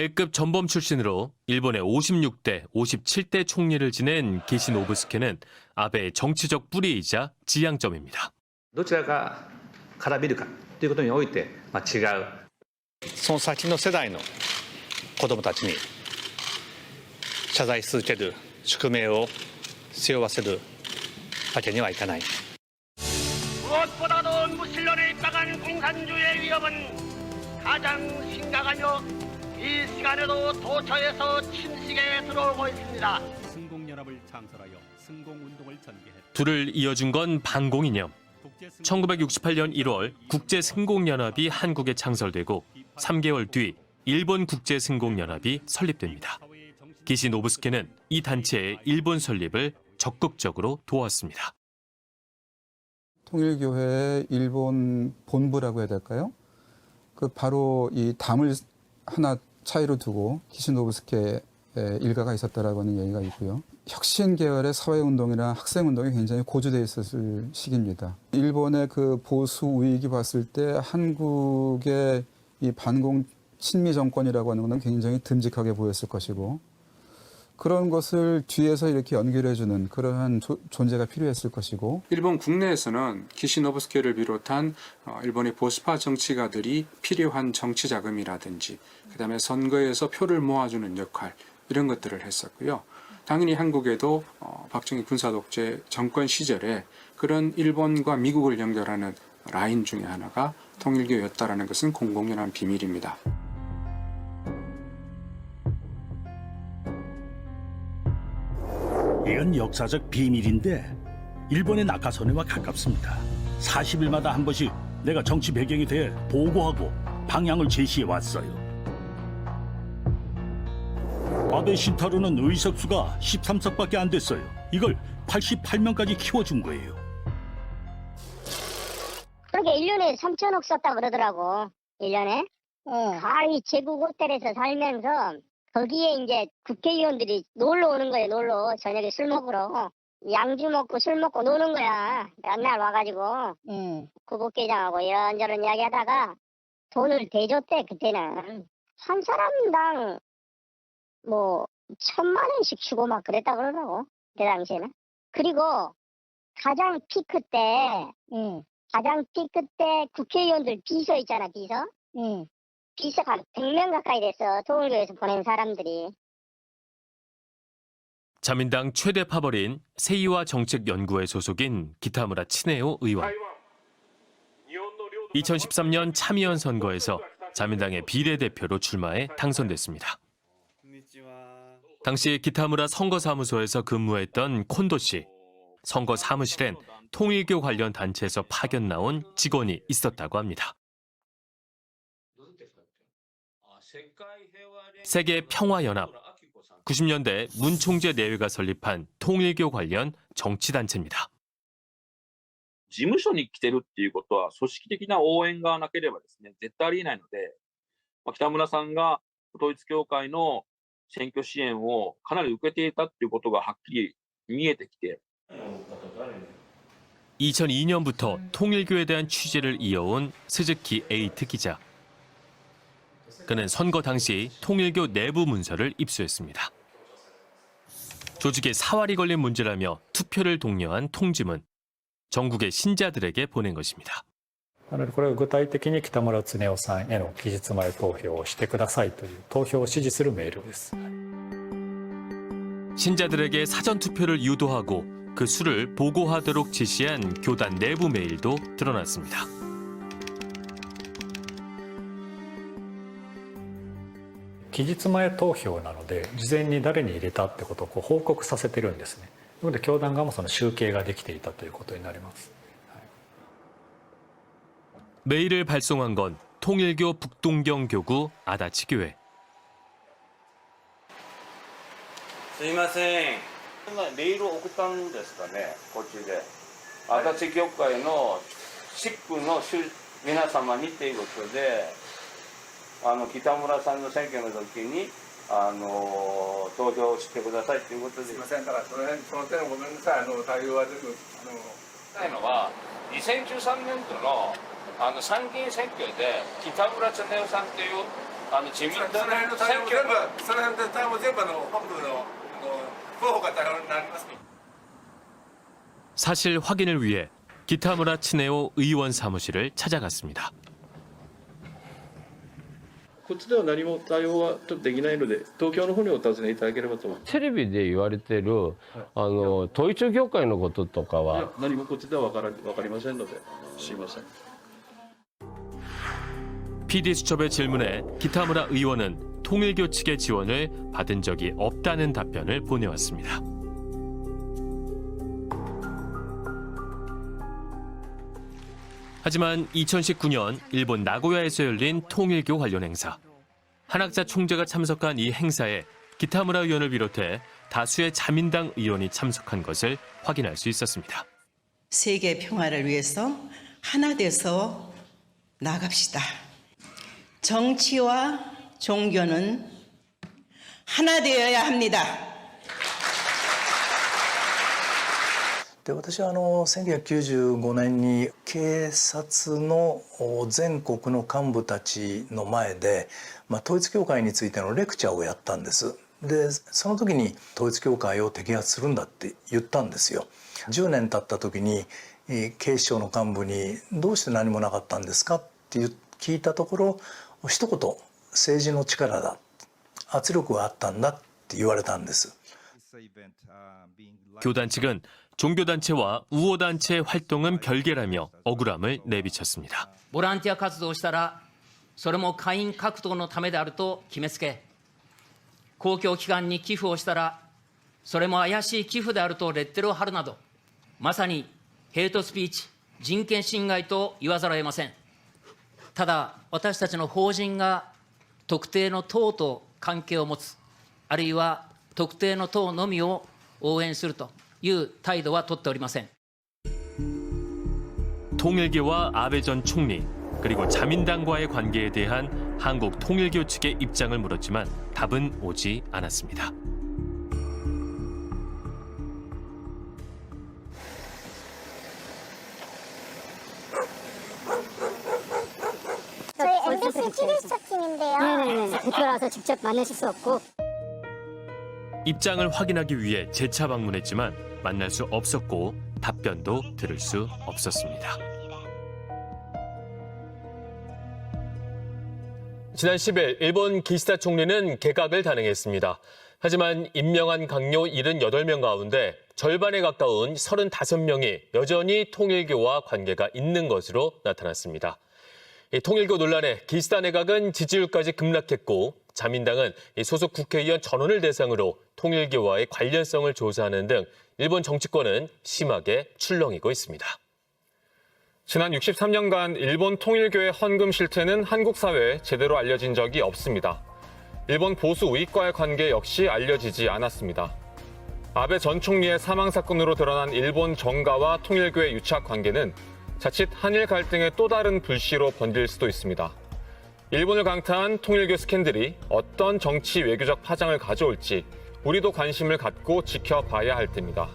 A급 전범 출신으로 일본의 56대, 57대 총리를 지낸 기시노부스케는 아베의 정치적 뿌리이자 지향점입니다. どちらから見るかということにおいて、違う。その先の世代の子どもたちに謝罪し続ける宿命を背負わせるわけにはいかない。 무엇보다도 무신론에 입각한 공산주의의 위협은 가장 심각하며 이 시간에도 도처에서 침식에 들어오고 있습니다. 승공연합을 창설하여 승공운동을 전개했다. 둘을 이어준 건 반공이념. 1968년 1월 국제승공연합이 한국에 창설되고 3개월 뒤 일본 국제승공연합이 설립됩니다. 기시노부스케는 이 단체의 일본 설립을 적극적으로 도왔습니다. 통일교회의 일본 본부라고 해야 될까요? 바로 이 담을 하나 차이로 두고 기시노부스케 일가가 있었다라고 하는 얘기가 있고요. 혁신 계열의 사회운동이나 학생운동이 굉장히 고조되어 있었을 시기입니다. 일본의 그 보수 우익이 봤을 때 한국의 이 반공 친미 정권이라고 하는 것은 굉장히 듬직하게 보였을 것이고 그런 것을 뒤에서 이렇게 연결해주는 그러한 존재가 필요했을 것이고 일본 국내에서는 기시노부스케를 비롯한 일본의 보수파 정치가들이 필요한 정치 자금이라든지 그다음에 선거에서 표를 모아주는 역할 이런 것들을 했었고요. 당연히 한국에도 박정희 군사독재 정권 시절에 그런 일본과 미국을 연결하는 라인 중에 하나가 통일교였다라는 것은 공공연한 비밀입니다. 이건 역사적 비밀인데 일본의 낙하선회와 가깝습니다. 40일마다 한 번씩 내가 정치 배경에 대해 보고하고 방향을 제시해 왔어요. 아베 신타로는 의석수가 13석밖에 안 됐어요. 이걸 88명까지 키워준 거예요. 그러니까 1년에 3천억 썼다 그러더라고. 1년에. 가히 제국 호텔에서 살면서 거기에 이제 국회의원들이 놀러 오는 거예요. 놀러. 저녁에 술 먹으러. 양주 먹고 술 먹고 노는 거야. 맨날 와가지고. 구국회장하고 이런저런 이야기하다가 돈을 대줬대. 그때는. 한 사람당 뭐 1,000만 원씩 주고 막 그랬다 그러더라고. 그 당시에는. 그리고 가장 피크 때 국회의원들 비서 있잖아. 비서. 비서가 100명 가까이 됐어. 통일교에서 보낸 사람들이. 자민당 최대 파벌인 세이와 정책연구회 소속인 기타무라 치네오 의원. 2013년 참의원 선거에서 자민당의 비례대표로 출마해 당선됐습니다. 당시 기타무라 선거사무소에서 근무했던 콘도 씨. 선거 사무실엔 통일교 관련 단체에서 파견 나온 직원이 있었다고 합니다. 세계평화연합. 90년대 문 총재 내외가 설립한 통일교 관련 정치단체입니다. 事務所に来てるっていうことは組織的な応援がなければですね、絶対ありえないので、北村さんが統一教会の選挙支援をかなり受けていたっていうことがはっきり見えてきて。 2002년부터 통일교에 대한 취재를 이어온 스즈키 에이트 기자. 그는 선거 당시 통일교 내부 문서를 입수했습니다. 조직에 사활이 걸린 문제라며 투표를 독려한 통지문. 전국의 신자들에게 보낸 것입니다. これは具体的に北村経夫さんへの期日前投票をしてくださいという投票を指示するメールです。 신자들에게 사전 투표를 유도하고 그 수를 보고하도록 지시한 교단 내부 메일도 드러났습니다. 期日前投票なので事前に誰に入れたってことを報告させてるんですね。なので教団側もその集計ができていたということになります。 메일을 발송한 건 통일교 북동경 교구 아다치 교회. すいません。メールを送ったんですかね、こっちで。足立教会のシックの皆様にということで、北村さんの選挙の時に投票してくださいということで。すいません、だからその点ごめんなさい、対応は全部したいのは2013年度の参議院選挙で北村経夫さんという自民党のその辺の対応も選挙全部、その辺の対応も全部本部の候補が対応になります。 사실 확인을 위해 기타무라 츠네오 의원 사무실을 찾아갔습니다. こっちでは何も対応はちょっとできないので、東京の方にお尋ねいただければと思います。テレビで言われてる、統一教会のこととかは何もこっちではわかりませんので、すいません。 PD수첩의 질문에 기타무라 의원은 통일교 측의 지원을 받은 적이 없다는 답변을 보내왔습니다. 하지만 2019년 일본 나고야에서 열린 통일교 관련 행사. 한학자 총재가 참석한 이 행사에 기타무라 의원을 비롯해 다수의 자민당 의원이 참석한 것을 확인할 수 있었습니다. 세계 평화를 위해서 하나 돼서 나갑시다. 정치와 종교는 하나 되어야 합니다. で私は1995年に警察の全国の幹部たちの前で、統一教会についてのレクチャーをやったんです。でその時に統一教会を摘発するんだって言ったんですよ。10年経った時に警視庁の幹部にどうして何もなかったんですかって聞いたところ、一言政治の力だ、圧力があったんだって言われたんです。 교단 측은 종교단체와 우호단체의 활동은 별개라며 억울함을 내비쳤습니다. ボランティア活動をしたらそれも会員活動のためであると決めつけ、公共機関に寄付をしたらそれも怪しい寄付であるとレッテルを貼るなど、まさにヘイトスピーチ、人権侵害と言わざるを得ません。ただ私たちの法人が特定の党と関係を持つ、あるいは特定の党のみを応援するという態度は取っておりません。 통일교와 아베 전 총리 그리고 자민당과의 관계에 대한 한국 통일교 측의 입장을 물었지만 답은 오지 않았습니다. 저희 MBC TV수첩팀인데요. 네네네. 그거라서 직접 만나실 수 없고. 입장을 확인하기 위해 재차 방문했지만 만날 수 없었고 답변도 들을 수 없었습니다. 지난 10일 일본 기시다 총리는 개각을 단행했습니다. 하지만 임명한 강요 78명 가운데 절반에 가까운 35명이 여전히 통일교와 관계가 있는 것으로 나타났습니다. 통일교 논란에 기시다 내각은 지지율까지 급락했고 자민당은 소속 국회의원 전원을 대상으로 통일교와의 관련성을 조사하는 등 일본 정치권은 심하게 출렁이고 있습니다. 지난 63년간 일본 통일교의 헌금 실태는 한국 사회에 제대로 알려진 적이 없습니다. 일본 보수 우익과의 관계 역시 알려지지 않았습니다. 아베 전 총리의 사망 사건으로 드러난 일본 정가와 통일교의 유착 관계는 자칫 한일 갈등의 또 다른 불씨로 번질 수도 있습니다. 일본을 강타한 통일교 스캔들이 어떤 정치 외교적 파장을 가져올지 우리도 관심을 갖고 지켜봐야 할 때입니다.